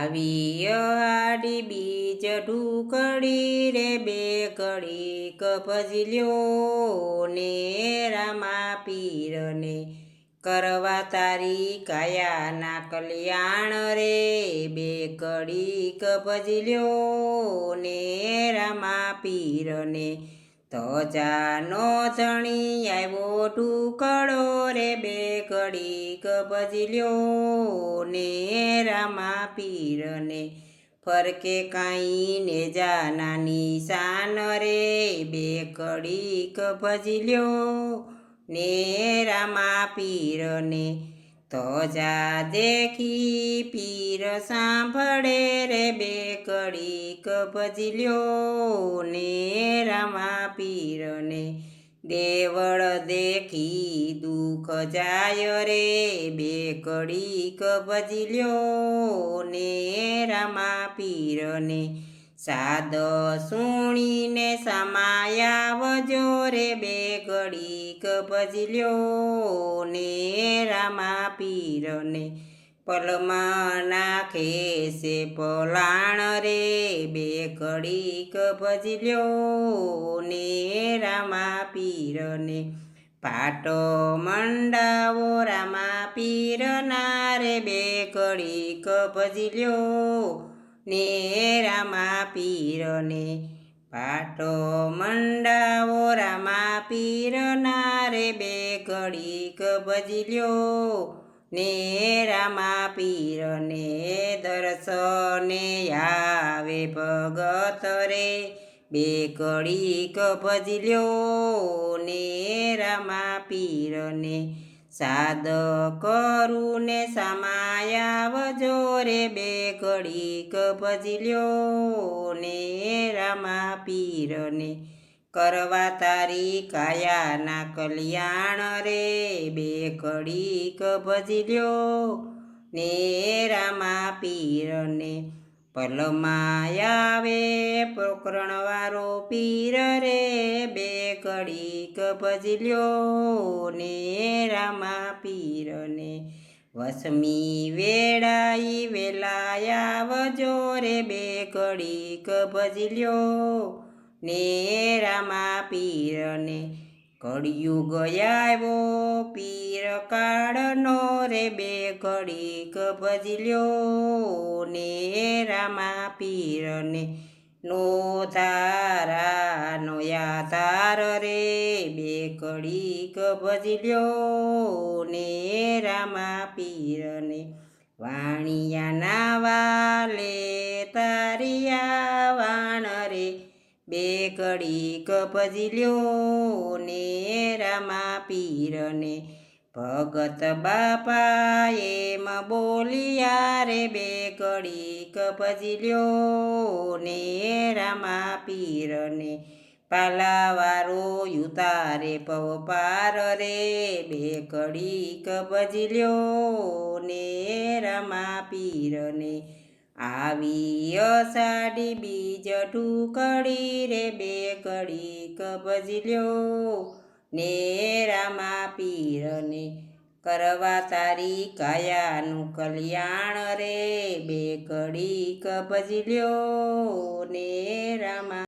આવી આડી બીજ ઢુકડી રે બે કડી ભજલ્યો ને રામા પીરને કરવા તારી કાયાના કલ્યાણ રે બે કડી ભજલ્યો ને રામા પીરને તો જાનો ધણી આવ્યો ઢુકડો રે બે કડીક ભજલ્યો ને રામા પીરને ફરકે કાંઈ ને જાના નિશાન રે બે કડીક ભજલ્યો ને રામા પીરને તો જા દેખી પીર સાંભળે રે બે કડીક ભજલ્યો ને રામા પીરને દેવળ દેખી દુઃખ જાય રે બે કડીક ભજલ્યો ને રામા પીરને સાદ સુણીને સમાયાવજો રે બે કડીક ભજલ્યો ને રામા પીરને પલમાં નાખે છે પલાણ રે બે કડીક ભજલ્યો ને રામા પીરને પાટો મંડાવો રામા પીરના રે બે કડીક ભજલ્યો ને રામા પીરને પાટો મંડાવો રામા પીરના રે બે કડીક ભજલ્યો ને રામા પીરને દર્શને આવે ભગત રે બે કડીક ભજલ્યો ને રામા પીરને સાદ કરું ને સમાયાવજો રે બે કડીક ભજલ્યો ને રામા પીરને કરવા તારી કાયાના કલ્યાણ રે બે કડીક ભજલ્યો ને રામા પીરને પલમાં આવે પ્રકરણવાળો પીર રે બે કડીક ભજલ્યો ને રામા પીરને વસમી વેળાઈ વેલાયાવજો રે બે કડીક ભજલ્યો ને રામા પીરને કળિયુગ આવ્યો પીર કાળનો રે બે કડીક ભજલ્યો ને રામા પીરને નો તારાનો યાધાર રે બે કડીક ભજલ્યો ને રામા પીરને વાણિયાના વાલે તારિયા વાણ રે બે કડીક ભજલ્યો ને રામા પીરને ભગત બાપા એમ બોલિયા રે બે કડીક ભજલ્યો ને રામા પીરને પાલાવારો યુતારે પવપાર રે બે કડીક ભજલ્યો ને રામા પીરને આવી અષાઢી બીજ ઢુકડી રે બે કડીક ભજલ્યો ને રામા પીરને કરવા તારી કાયાનું કલ્યાણ રે બે કડીક ભજલ્યો ને રામા